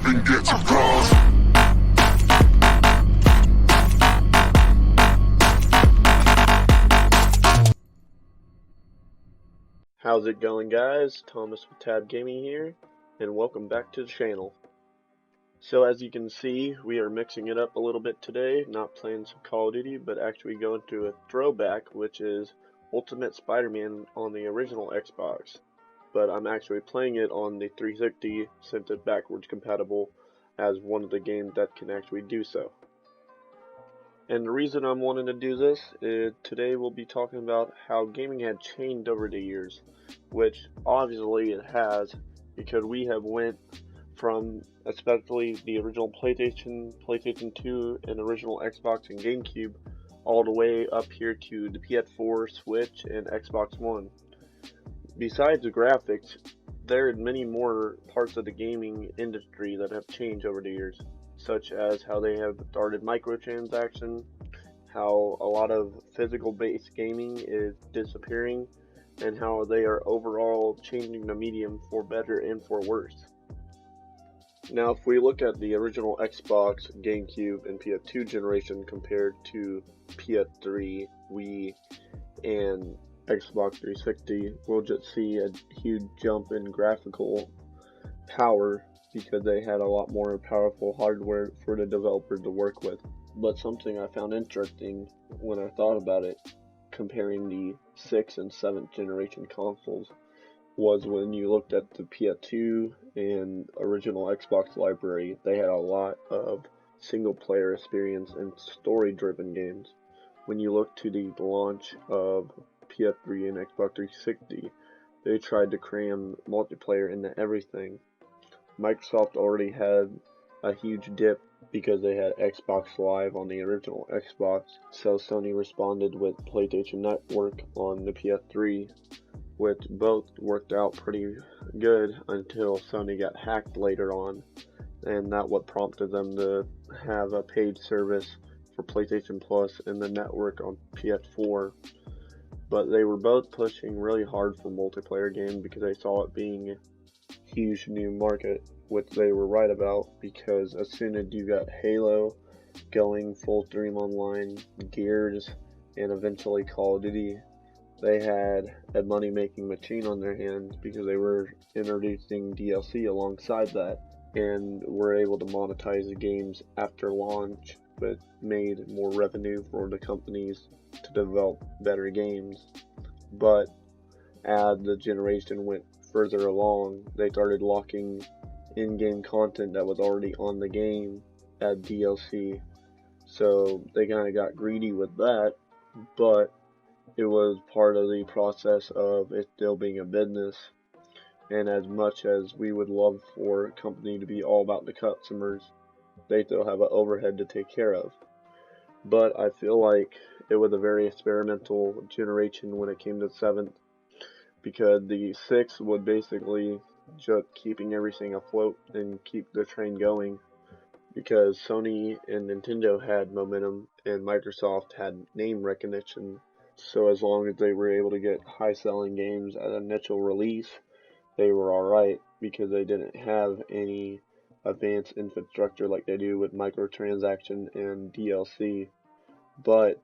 and get some calls. How's it going, guys? Thomas with Tab Gaming here, and welcome back to the channel. So as you can see, we are mixing it up a little bit today, not playing some Call of Duty, but actually going to a throwback, which is Ultimate Spider-Man on the original Xbox. But I'm actually playing it on the 360 since it's backwards compatible as one of the games that can actually do so. And the reason I'm wanting to do this is today we'll be talking about how gaming had changed over the years, which obviously it has, because we have went from especially the original PlayStation 2, and original Xbox and GameCube, all the way up here to the PS4, Switch, and Xbox One. Besides the graphics, there are many more parts of the gaming industry that have changed over the years, such as how they have started microtransactions, how a lot of physical based gaming is disappearing, and how they are overall changing the medium for better and for worse. Now, if we look at the original Xbox, GameCube, and PS2 generation compared to PS3, Wii, and Xbox 360, we'll just see a huge jump in graphical power because they had a lot more powerful hardware for the developers to work with. But something I found interesting when I thought about it, comparing the 6th and 7th generation consoles, was when you looked at the PS2 and original Xbox library, they had a lot of single player experience and story driven games. When you look to the launch of PS3 and Xbox 360, they tried to cram multiplayer into everything. Microsoft already had a huge dip because they had Xbox Live on the original Xbox, so Sony responded with PlayStation Network on the PS3, which both worked out pretty good until Sony got hacked later on, and that what prompted them to have a paid service for PlayStation Plus and the network on PS4. But they were both pushing really hard for multiplayer games because they saw it being a huge new market, which they were right about, because as soon as you got Halo going full stream online, Gears, and eventually Call of Duty, they had a money-making machine on their hands because they were introducing DLC alongside that and were able to monetize the games after launch, but made more revenue for the companies to develop better games. But as the generation went further along, they started locking in-game content that was already on the game as DLC. So they kind of got greedy with that, but it was part of the process of it still being a business. And as much as we would love for a company to be all about the customers, they still have an overhead to take care of. But I feel like it was a very experimental generation when it came to 7th, because the 6th was basically just keeping everything afloat and keep the train going, because Sony and Nintendo had momentum and Microsoft had name recognition. So as long as they were able to get high selling games at initial release, they were alright, because they didn't have any advanced infrastructure like they do with microtransaction and DLC. But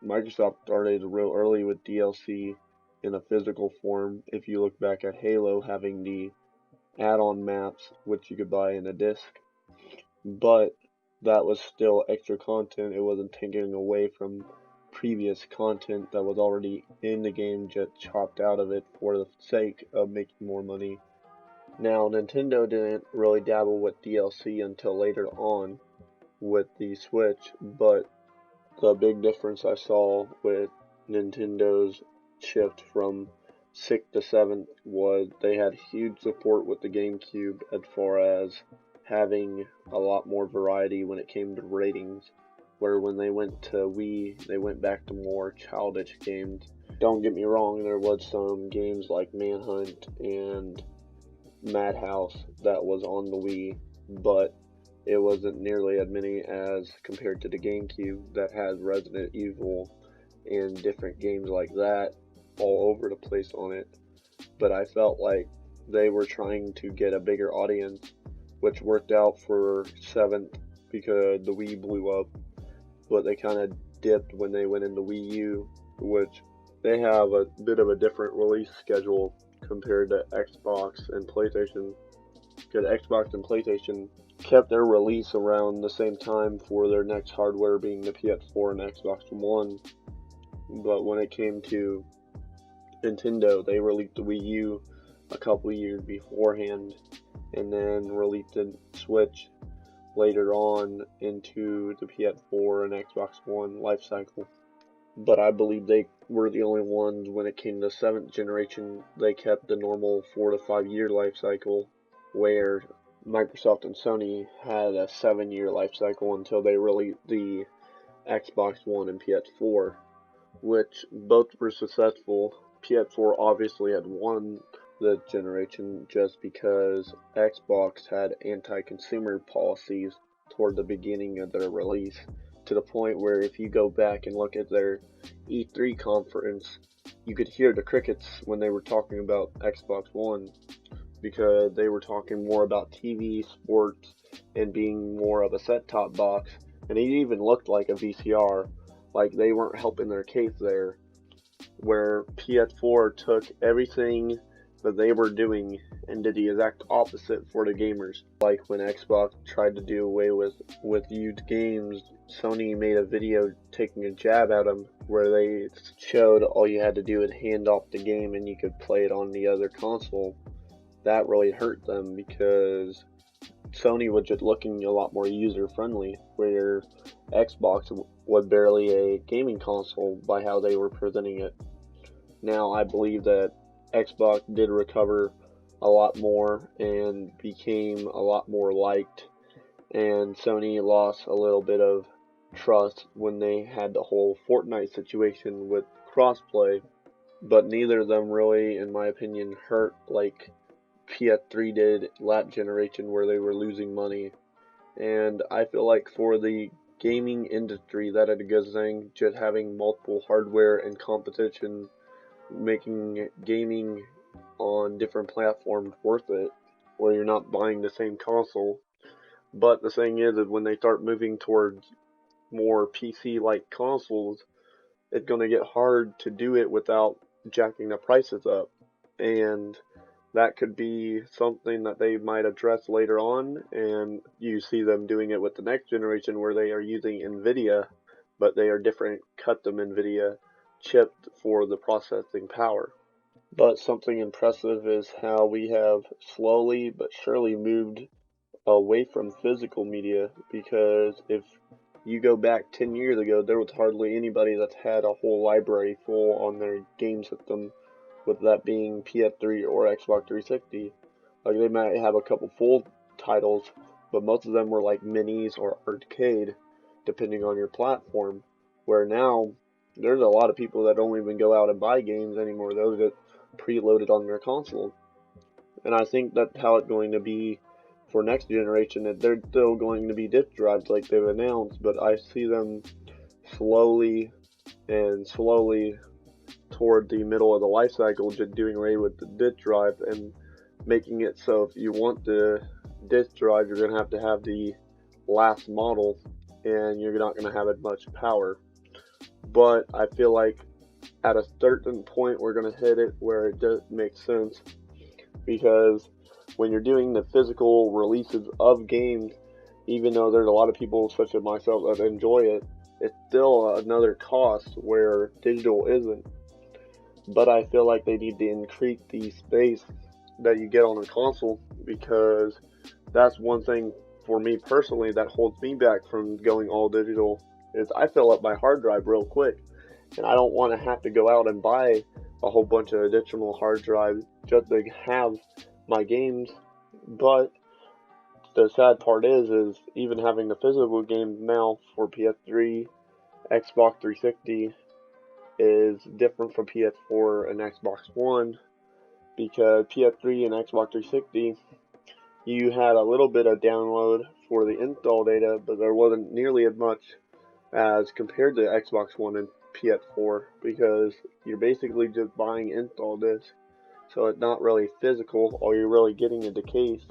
Microsoft started real early with DLC in a physical form. If you look back at Halo having the add-on maps, which you could buy in a disc, but that was still extra content. It wasn't taking away from previous content that was already in the game, just chopped out of it for the sake of making more money. Now, Nintendo didn't really dabble with DLC until later on with the Switch, but the big difference I saw with Nintendo's shift from 6th to 7th was they had huge support with the GameCube as far as having a lot more variety when it came to ratings, where when they went to Wii, they went back to more childish games. Don't get me wrong, there was some games like Manhunt and Madhouse that was on the Wii, but it wasn't nearly as many as compared to the GameCube that had Resident Evil and different games like that all over the place on it. But I felt like they were trying to get a bigger audience which worked out for 7th because the Wii blew up, but they kind of dipped when they went into Wii U, which they have a bit of a different release schedule compared to Xbox and PlayStation, because Xbox and PlayStation kept their release around the same time for their next hardware being the PS4 and Xbox One. But when it came to Nintendo, they released the Wii U a couple years beforehand, and then released the Switch later on into the PS4 and Xbox One life cycle. But I believe they were the only ones when it came to 7th generation, they kept the normal 4 to 5 year life cycle, where Microsoft and Sony had a 7-year life cycle until they released the Xbox One and PS4, which both were successful. PS4 obviously had won the generation just because Xbox had anti-consumer policies toward the beginning of their release, to the point where if you go back and look at their E3 conference, you could hear the crickets when they were talking about Xbox One, because they were talking more about TV, sports, and being more of a set-top box, and it even looked like a VCR, like they weren't helping their case there, where PS4 took everything that they were doing and did the exact opposite for the gamers. Like when Xbox tried to do away with used games, Sony made a video taking a jab at them where they showed all you had to do was hand off the game and you could play it on the other console. That really hurt them because Sony was just looking a lot more user friendly, where Xbox was barely a gaming console by how they were presenting it. Now I believe that Xbox did recover a lot more and became a lot more liked, and Sony lost a little bit of trust when they had the whole Fortnite situation with crossplay, but neither of them really, in my opinion, hurt like PS3 did last generation, where they were losing money. And I feel like for the gaming industry, that is a good thing, just having multiple hardware and competition, making gaming on different platforms worth it, where you're not buying the same console. But the thing is when they start moving towards more PC-like consoles, it's going to get hard to do it without jacking the prices up. And that could be something that they might address later on, and you see them doing it with the next generation where they are using NVIDIA, but they are different custom NVIDIA chipped for the processing power. But something impressive is how we have slowly but surely moved away from physical media, because if you go back 10 years ago, there was hardly anybody that had a whole library full on their game system, with that being PS3 or Xbox 360. Like, they might have a couple full titles, but most of them were like minis or arcade, depending on your platform. Where now, there's a lot of people that don't even go out and buy games anymore. Those get preloaded on their console. And I think that's how it's going to be for next generation, that they're still going to be disk drives like they've announced, but I see them slowly toward the middle of the life cycle just doing away with the disk drive and making it so if you want the disk drive, you're going to have the last model, and you're not going to have as much power. But I feel like at a certain point we're going to hit it where it does make sense, because when you're doing the physical releases of games, even though there's a lot of people such as myself that enjoy it, it's still another cost where digital isn't. But I feel like they need to increase the space that you get on a console, because that's one thing for me personally that holds me back from going all digital, is I fill up my hard drive real quick, and I don't want to have to go out and buy a whole bunch of additional hard drives just to have my games. But the sad part is even having the physical games now for PS3, Xbox 360 is different from PS4 and Xbox One, because PS3 and Xbox 360, you had a little bit of download for the install data, but there wasn't nearly as much as compared to Xbox One and PS4, because you're basically just buying install discs, so it's not really physical. All you're really getting is the case,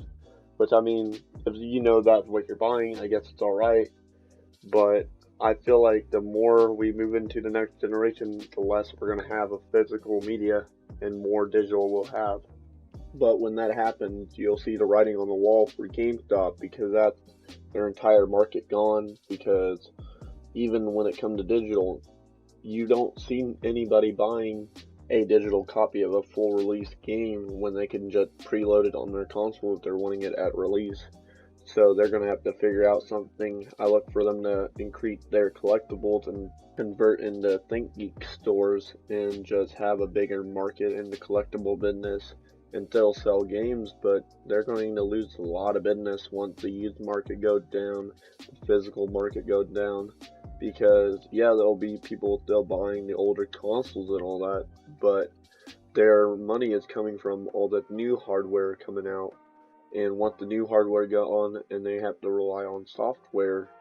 Which, I mean, if you know that's what you're buying, I guess it's alright. But I feel like the more we move into the next generation, the less we're going to have of physical media and more digital we'll have. But when that happens, you'll see the writing on the wall for GameStop, because that's their entire market gone. Because even when it comes to digital, you don't see anybody buying a digital copy of a full release game when they can just preload it on their console if they're wanting it at release. So they're going to have to figure out something. I look for them to increase their collectibles and convert into ThinkGeek stores and just have a bigger market in the collectible business, and they'll sell games, but they're going to lose a lot of business once the used market goes down, the physical market goes down. Because, yeah, there'll be people still buying the older consoles and all that, but their money is coming from all the new hardware coming out. And once the new hardware go on and they have to rely on software,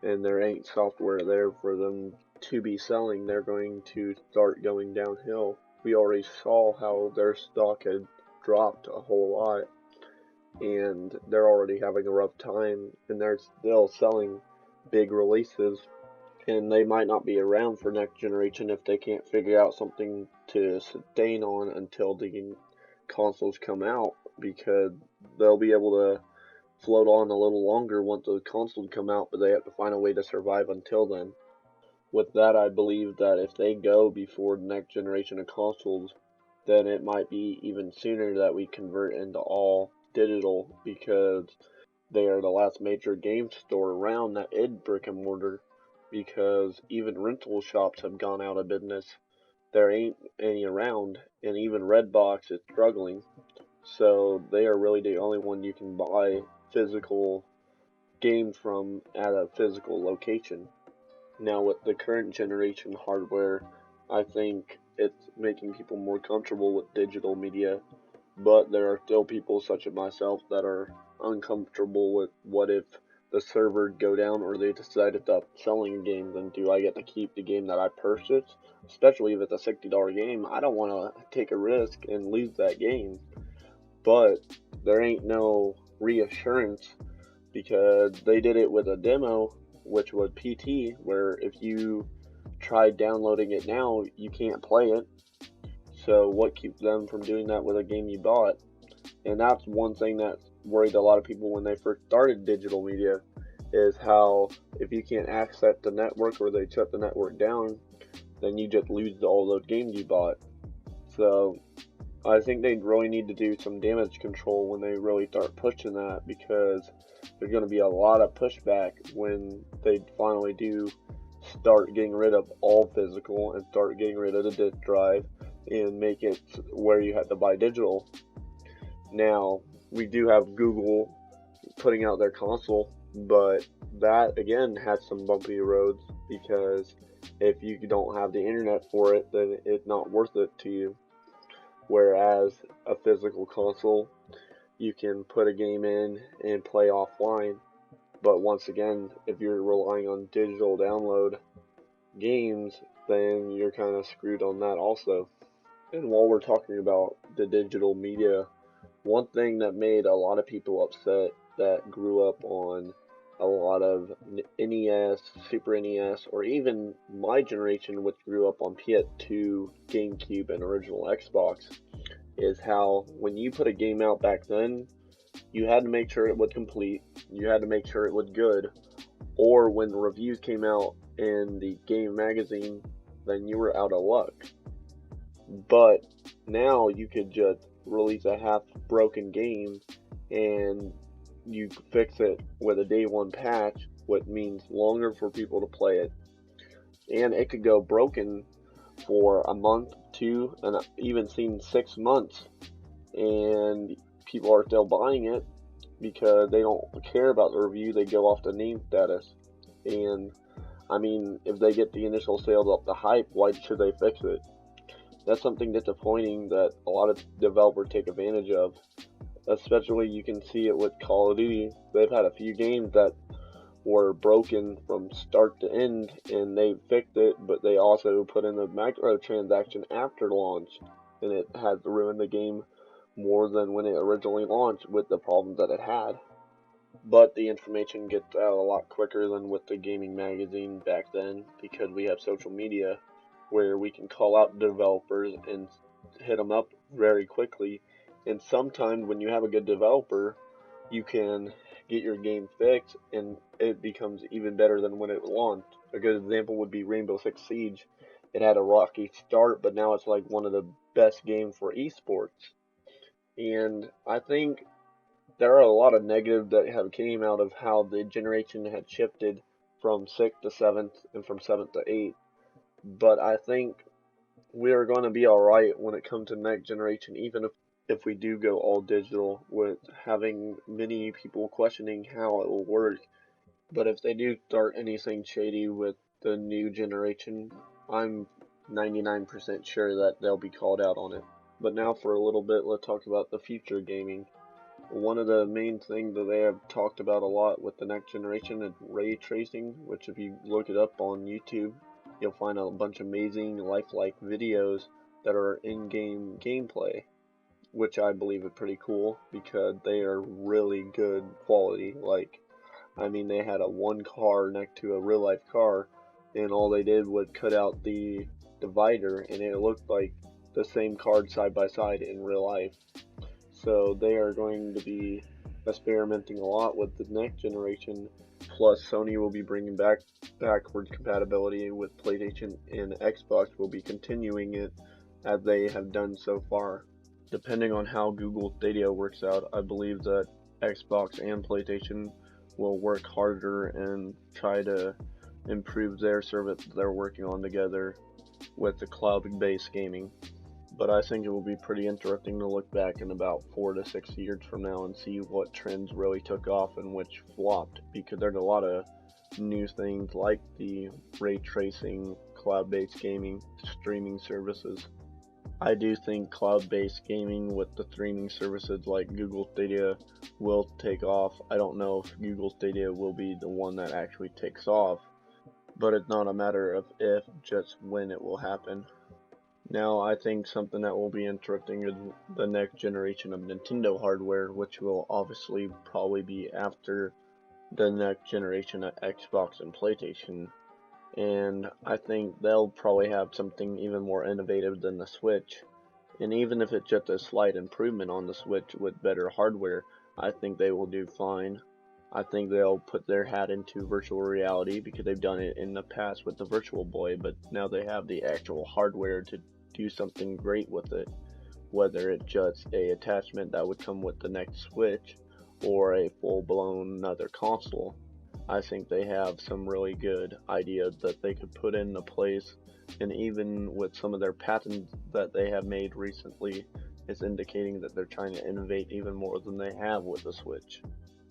and there ain't software there for them to be selling, they're going to start going downhill. We already saw how their stock had dropped a whole lot, and they're already having a rough time, and they're still selling big releases, and they might not be around for next generation if they can't figure out something to sustain on until the consoles come out, because they'll be able to float on a little longer once the consoles come out, but they have to find a way to survive until then. With that, I believe that if they go before the next generation of consoles, then it might be even sooner that we convert into all digital, because they are the last major game store around that is brick and mortar, because even rental shops have gone out of business. There ain't any around, and even Redbox is struggling. So they are really the only one you can buy physical games from at a physical location. Now with the current generation hardware, I think it's making people more comfortable with digital media, but there are still people such as myself that are uncomfortable with what if the server go down or they decide to stop selling a game, then do I get to keep the game that I purchased? Especially if it's a $60 game, I don't want to take a risk and lose that game. But there ain't no reassurance, because they did it with a demo, which was PT, where if you try downloading it now, you can't play it. So what keeps them from doing that with a game you bought? And that's one thing that worried a lot of people when they first started digital media, is how if you can't access the network or they shut the network down, then you just lose all those games you bought. So I think they really need to do some damage control when they really start pushing that, because there's going to be a lot of pushback when they finally do start getting rid of all physical and start getting rid of the disk drive and make it where you have to buy digital. Now, we do have Google putting out their console, but that again has some bumpy roads, because if you don't have the internet for it, then it's not worth it to you. Whereas a physical console, you can put a game in and play offline. But once again, if you're relying on digital download games, then you're kind of screwed on that also. And while we're talking about the digital media, one thing that made a lot of people upset that grew up on a lot of NES, Super NES, or even my generation, which grew up on PS2, GameCube, and original Xbox, is how when you put a game out back then, you had to make sure it was complete, you had to make sure it was good, or when the reviews came out in the game magazine, then you were out of luck. But now you could just release a half broken game and you fix it with a day one patch, which means longer for people to play it. And it could go broken for a month, 2, and I've even seen 6 months, and people are still buying it because they don't care about the review. They go off the name status. And I mean, if they get the initial sales up the hype, why should they fix it? That's something disappointing that a lot of developers take advantage of. Especially you can see it with Call of Duty. They've had a few games that were broken from start to end, and they fixed it, but they also put in a microtransaction after launch, and it has ruined the game more than when it originally launched with the problems that it had. But the information gets out a lot quicker than with the gaming magazine back then, because we have social media where we can call out developers and hit them up very quickly. And sometimes when you have a good developer, you can get your game fixed and it becomes even better than when it launched. A good example would be Rainbow Six Siege. It had a rocky start, but now it's like one of the best games for esports. And I think there are a lot of negatives that have came out of how the generation had shifted from 6th to 7th and from 7th to 8th. But I think we are going to be alright when it comes to next generation, even if we do go all digital, with having many people questioning how it will work. But if they do start anything shady with the new generation, I'm 99% sure that they'll be called out on it. But now for a little bit, let's talk about the future gaming. One of the main things that they have talked about a lot with the next generation is ray tracing, which if you look it up on YouTube, you'll find a bunch of amazing lifelike videos that are in-game gameplay, which I believe is pretty cool because they are really good quality. Like, I mean, they had a one car next to a real life car, and all they did was cut out the divider, and it looked like the same card side by side in real life. So they are going to be experimenting a lot with the next generation. Plus, Sony will be bringing back backwards compatibility with PlayStation, and Xbox will be continuing it as they have done so far. Depending on how Google Stadia works out, I believe that Xbox and PlayStation will work harder and try to improve their service they're working on together with the cloud-based gaming. But I think it will be pretty interesting to look back in about 4 to 6 years from now and see what trends really took off and which flopped, because there's a lot of new things like the ray tracing, cloud-based gaming, streaming services. I do think cloud-based gaming with the streaming services like Google Stadia will take off. I don't know if Google Stadia will be the one that actually takes off, but it's not a matter of if, just when it will happen. Now, I think something that will be interesting is the next generation of Nintendo hardware, which will obviously probably be after the next generation of Xbox and PlayStation. And I think they'll probably have something even more innovative than the Switch. And even if it's just a slight improvement on the Switch with better hardware, I think they will do fine. I think they'll put their hat into virtual reality because they've done it in the past with the Virtual Boy, but now they have the actual hardware to do something great with it, whether it's just a attachment that would come with the next Switch or a full-blown another console. I think they have some really good ideas that they could put into place, and even with some of their patents that they have made recently, it's indicating that they're trying to innovate even more than they have with the Switch.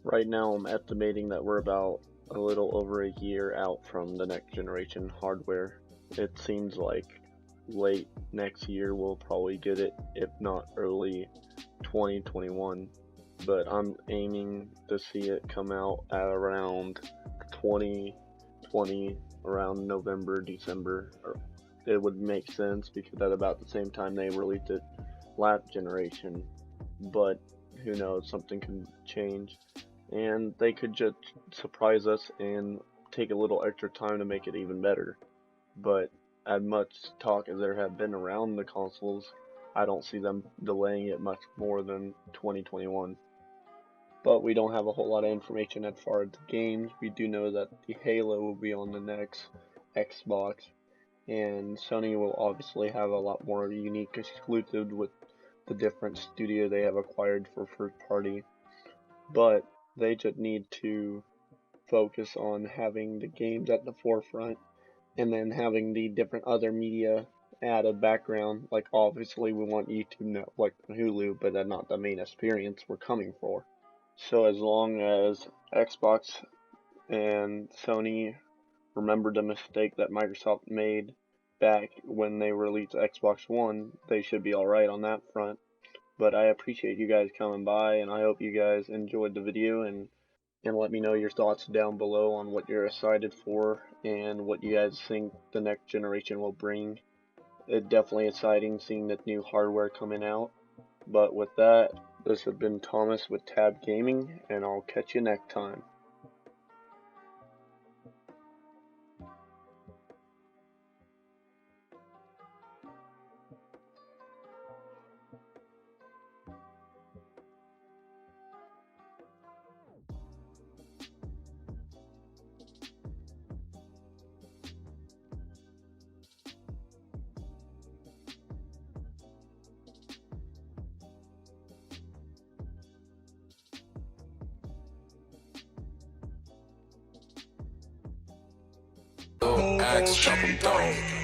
Right now I'm estimating that we're about a little over a year out from the next generation hardware. It seems like late next year we'll probably get it, if not early 2021. But I'm aiming to see it come out at around 2020, around November, December. It would make sense because at about the same time they released it last generation. But who knows, something can change. And they could just surprise us and take a little extra time to make it even better. But as much talk as there have been around the consoles, I don't see them delaying it much more than 2021. But we don't have a whole lot of information as far as the games. We do know that the Halo will be on the next Xbox, and Sony will obviously have a lot more unique exclusives with the different studio they have acquired for first party. But they just need to focus on having the games at the forefront and then having the different other media add a background. Like, obviously we want YouTube, Netflix, and Hulu, but that's not the main experience we're coming for. So as long as Xbox and Sony remember the mistake that Microsoft made back when they released Xbox One, they should be alright on that front. But I appreciate you guys coming by, and I hope you guys enjoyed the video, and let me know your thoughts down below on what you're excited for and what you guys think the next generation will bring. It's definitely exciting seeing this new hardware coming out, But with that, this has been Thomas with Tab Gaming, and I'll catch you next time. Shootin Stars.